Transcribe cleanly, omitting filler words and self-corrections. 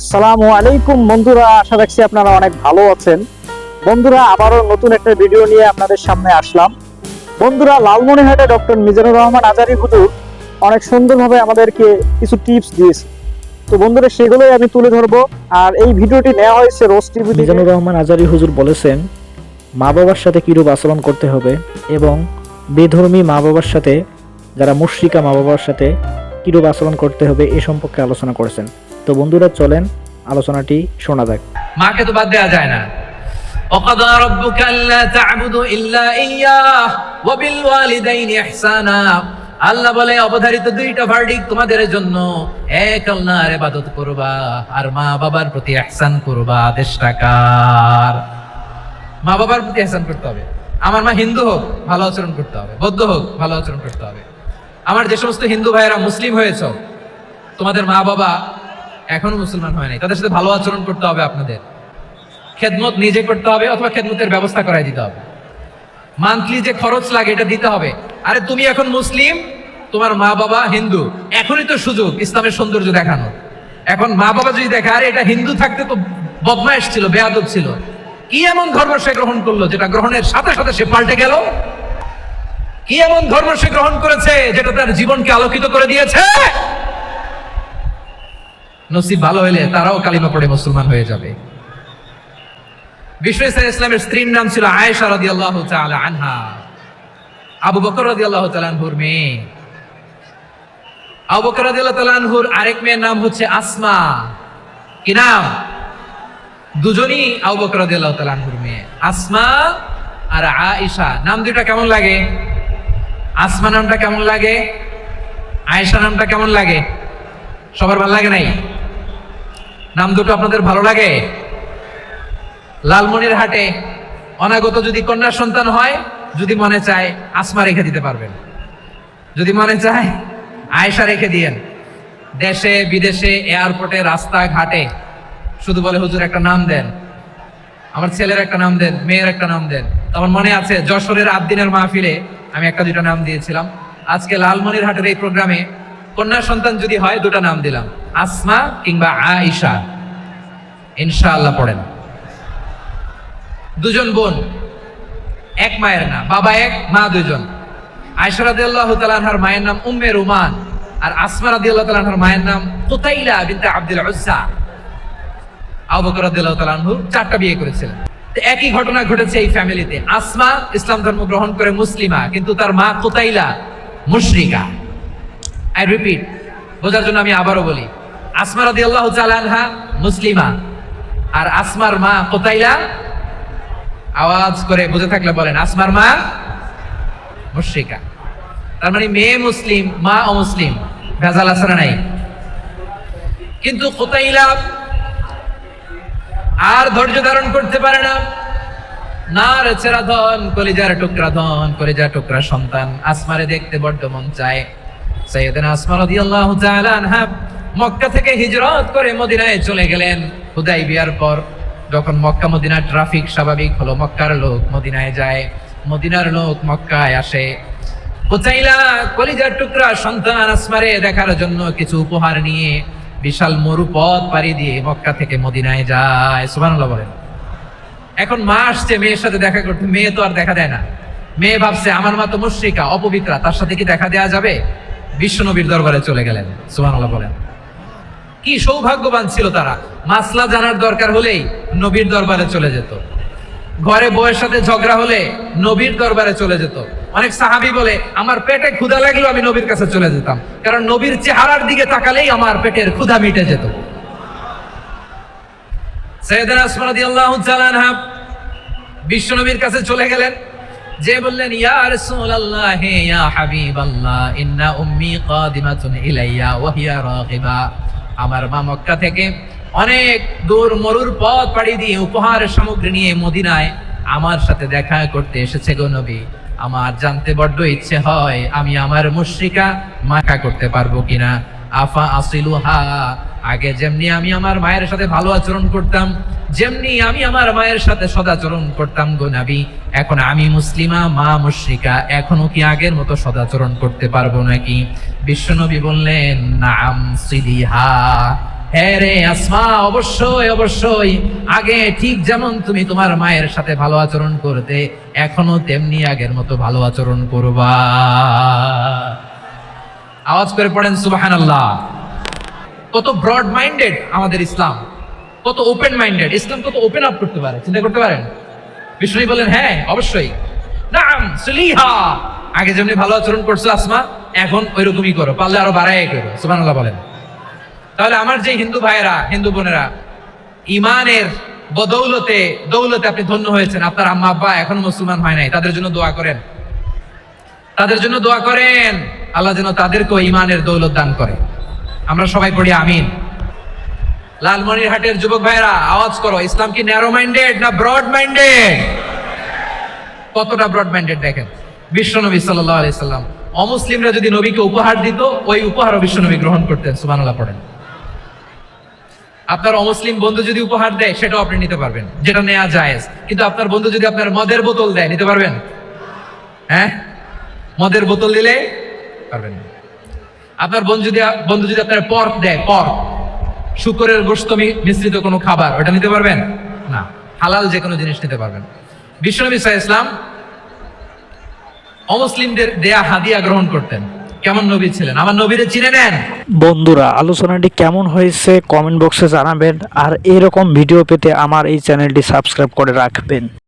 আসসালামু আলাইকুম বন্ধুরা, আশা রাখছি আপনারা অনেক ভালো আছেন। বন্ধুরা, আবারও নতুন একটা ভিডিও নিয়ে আপনাদের সামনে আসলাম। বন্ধুরা, লালমনিরহাটে ডক্টর মিজানুর রহমান আজারি হুজুর অনেক সুন্দরভাবে আমাদেরকে কিছু টিপস দিয়েছে। তো বন্ধুরা, সেগুলোই আমি তুলে ধরবো। আর এই ভিডিওটি নেওয়া হয়েছে রোজ টিভি। মিজানুর রহমান আজারি হুজুর বলেছেন মা বাবার সাথে কিরূপ আচরণ করতে হবে এবং বেধর্মী মা বাবার সাথে, যারা মুশরিকা মা বাবার সাথে কিরূপ আচরণ করতে হবে এ সম্পর্কে আলোচনা করেছেন। তো বন্ধুরা, চলেন আলোচনাটি শোনা যাক। মাকে তো বাদ দেওয়া যায় না। وقضى ربك ألا تعبدوا إلا إياه وبالوالدين إحسانا। আল্লাহ বলে অবধারিত দুইটা ভার্ডিক্ট তোমাদের জন্য, এক আল্লাহর ইবাদত করবা আর মা বাবার প্রতি ইহসান করবা। আদেশটা কার? মা বাবার প্রতি ইহসান করতে হবে। আমার মা হিন্দু হোক, ভালো আচরণ করতে হবে, বৌদ্ধ হোক, ভালো আচরণ করতে হবে। আমার যে সমস্ত হিন্দু ভাইয়েরা মুসলিম হয়েছ, তোমাদের মা বাবা এখনো মুসলমান হয় নাই, তাদের সাথে ভালো আচরণ করতে হবে। আপনাদের খেদমত নিজে করতে হবে অথবা খেদমতের ব্যবস্থা করাই দিতে হবে। মান্থলি যে খরচ লাগে এটা দিতে হবে। আরে তুমি এখন মুসলিম, তোমার মা বাবা হিন্দু, এখনই তো সুযোগ ইসলামের সৌন্দর্য দেখানোর। এখন মা বাবা যদি দেখে আরে এটা হিন্দু থাকতে তো বদমাইশ ছিল, বেয়াদব ছিল, কি এমন ধর্ম সে গ্রহণ করলো যেটা গ্রহণের সাথে সাথে সে পাল্টে গেল? কি এমন ধর্ম সে গ্রহণ করেছে যেটা তার জীবনকে আলোকিত করে দিয়েছে? নসিব ভালো হলে তারাও কালিমা পড়ে মুসলমান হয়ে যাবে। বিশ্ব ইসলামের স্ত্রীর নাম ছিল আয়েশা রাদিয়াল্লাহু তাআলা আনহা, আবু বকর রাদিয়াল্লাহু তাআলা আনহুর মেয়ে। আবু বকর রাদিয়াল্লাহু তাআলা আনহুর আরেক মেয়ের নাম হচ্ছে আসমা। কি নাম? দুজনই আবু বকর রাদিয়াল্লাহু তাআলা আনহুর মেয়ে, আসমা আর আয়েশা। নাম দুটো কেমন লাগে? আসমা নামটা কেমন লাগে? আয়েশা নামটা কেমন লাগে? সবার ভালো লাগে নাই? নাম দুটো আপনাদের ভালো লাগে? লালমনিরহাটে অনাগত যদি কন্যা সন্তান হয়, যদি মনে চায় আসমা রেখে দিতে পারবেন, যদি মনে চায় আয়েশা রেখে দিয়েন। দেশে বিদেশে এয়ারপোর্টে রাস্তাঘাটে শুধু বলে হুজুর একটা নাম দেন, আমার ছেলের একটা নাম দেন, মেয়ের একটা নাম দেন। আমার মনে আছে যশোরের আদ্দিনের মাহফিলে আমি একটা দুটো নাম দিয়েছিলাম। আজকে লালমনিরহাটের এই প্রোগ্রামে কন্যা সন্তান যদি হয় দুটো নাম দিলাম, আসমা কিংবা আয়েশা। ইনশাআল্লাহ পড়েন। দুজন বোন, এক মায়ের না, বাবা এক মা দুজন। আয়েশা রাদিয়াল্লাহু তাআলা আনহার মায়ের নাম উম্মে রুমান আর আসমা রাদিয়াল্লাহু তাআলা আনহার মায়ের নাম কুতাইলা বিনতে আব্দুল উজ্জা। আবু বকর রাদিয়াল্লাহু তাআলা আনহু চারটা বিয়ে করেছিলেন। তো একই ঘটনা ঘটেছে এই ফ্যামিলিতে। আসমা ইসলাম ধর্ম গ্রহণ করে মুসলিমা, কিন্তু তার মা কুতাইলা মুশরিকা। আই রিপিট, বোঝার জন্য আমি আবারও বলি, আসমা রাদিয়াল্লাহু তাআলা আনহা মুসলিমা আর আসমার মা কুতাইলা, আওয়াজ করে বুঝে থাকলে বলেন, আসমার মা মুশরিকা। তার মানে মেয়ে মুসলিম, মা অমুসলিম। ভেজাল আছে না নাই? কিন্তু কুতাইলা আর ধৈর্য ধারণ করতে পারে না। নার ছেড়া ধন, কলিজার টুকরা ধন, কলিজার টুকরা সন্তান। আসমারে দেখতে বড্ড মন চায়। সাইয়েদানা আসমা রাদিয়াল্লাহু তাআলা আনহা মক্কা থেকে হিজরত করে মদিনায় চলে গেলেন হুদাইবিয়ার পর। যখন মক্কা মদিনার ট্রাফিক স্বাভাবিক হলো, মক্কার লোক মদিনায় যায়, মদিনার লোক মক্কায় আসে। কুতাইলা কলিজার টুকরা সন্তান আসমারে দেখার জন্য কিছু উপহার নিয়ে বিশাল মরুপথ পাড়ি দিয়ে মক্কা থেকে মদিনায় যায়। সুবহানাল্লাহ বলেন। এখন মা আসছে মেয়ের সাথে দেখা করতে, মেয়ে তো আর দেখা দেয় না। মেয়ে ভাবছে আমার মা তো মুশরিকা, অপবিত্রা, তার সাথে কি দেখা দেওয়া যাবে? বিশ্ব নবীর দরবারে চলে গেলেন। সুবহানাল্লাহ বলেন। কি সৌভাগ্যবান ছিল তারা! মাসলা জানার দরকার হলেই নবীর দরবারে চলে যেত। ঘরে বউয়ের সাথে ঝগড়া হলে নবীর দরবারে চলে যেত। অনেক সাহাবী বলে আমার পেটে ক্ষুধা লাগলো আমি নবীর কাছে চলে যেতাম, কারণ নবীর চেহারার দিকে তাকালেই আমার পেটের ক্ষুধা মিটে যেত। সাইয়েদানা আসমা রাদিয়াল্লাহু তাআলা আনহা বিশ্ব নবীর কাছে চলে গেলেন, যে বললেন ইয়া রাসূলুল্লাহ ইয়া হাবিবাল্লাহ ইন্না উম্মি কাদিমাতুন ইলাইয়া ওয়া হিয়া রাগিবা। আমার মা মক্কা থেকে অনেক দূর মরুর পথ পাড়ি দিয়ে উপহার সামগ্রী নিয়ে মদিনায় আমার সাথে দেখা করতে এসেছে গো নবী। আমার জানতে বড্ড ইচ্ছে হয় আমি আমার মুশরিকা মাকা করতে পারবো কিনা। আফা আসিলুহা, আগে যেমনি আমি আমার মায়ের সাথে ভালো আচরণ করতাম, যেমনি আমি আমার মায়ের সাথে সদাচরণ করতাম গো নবী, এখন আমি মুসলিমা, মা মুশরিকা, এখনো কি আগের মতো সদাচরণ করতে পারবো নাকি? বিশ্বনবী বললেন নাম সিলিহা, হ্যাঁ রে আসমা, অবশ্যই অবশ্যই, আগে ঠিক যেমন তুমি তোমার মায়ের সাথে ভালো আচরণ করতে, এখনো তেমনি আগের মতো ভালো আচরণ করবা। আওয়াজ করে পড়েন সুবহানাল্লাহ। কত ব্রড মাইন্ডেড আমাদের ইসলাম, কত ওপেন মাইন্ডেড ইসলাম, কত ওপেন আপ করতে পারে, চিন্তা করতে পারেন। বিষ্ণু বলেন হ্যাঁ অবশ্যই, নাম সুলিহা, আগে যেমনি ভালো আচরণ করছো আসমা, এখন ওইরকমই করো, পারলে আরো বাড়াই করো। সুবহানাল্লাহ বলেন। তাহলে আমার যে হিন্দু ভাইয়েরা, হিন্দু বোনেরা, ইমানের বদৌলতে দৌলতে আপনি ধন্য হয়েছেন, আপনার আম্মা আব্বা এখনো মুসলমান হয় নাই, তাদের জন্য দোয়া করেন, তাদের জন্য দোয়া করেন, আল্লাহ যেন তাদেরকেও ইমানের দৌলত দান করে। আমরা সবাই পড়ি আমিন। লালমনিরহাটের যুবক ভাইয়েরা আওয়াজ করো, ইসলাম কি ন্যারো মাইন্ডেড না ব্রড মাইন্ডেড? কতটা ব্রড মাইন্ডেড দেখেন। বিশ্বনবী সাল্লাল্লাহু আলাইহি সাল্লাম অমুসলিমরা যদি নবীকে উপহার দিত, ওই উপহারও বিশ্বনবী গ্রহণ করতেন। সুবহানাল্লাহ পড়েন। আপনার অমুসলিম বন্ধু যদি উপহার দেয়, সেটাও আপনি নিতে পারবেন, যেটা নেওয়া জায়েজ। কিন্তু আপনার বন্ধু যদি আপনার মদের বোতল দেয়, নিতে পারবেন? হ্যাঁ, মদের বোতল দিলে পারবেন না। আপনার বন্ধু যদি আপনার পর্ক দেয়, পর্ক, শুকরের গোশত মিশ্রিত কোনো খাবার, ওটা নিতে পারবেন না। হালাল যে কোনো জিনিস নিতে পারবেন। বিশ্বনবী সাল্লাল্লাহু আলাইহি ওয়াসাল্লাম অমুসলিমদের দেয়া হাদিয়া গ্রহণ করতেন। কেমন নবী ছিলেন? আমার নবীরে চিনে নেন। বন্ধুরা, আলোচনাটি কেমন হয়েছে কমেন্ট বক্সে জানাবেন, আর এরকম ভিডিও পেতে আমার এই চ্যানেলটি সাবস্ক্রাইব করে রাখবেন।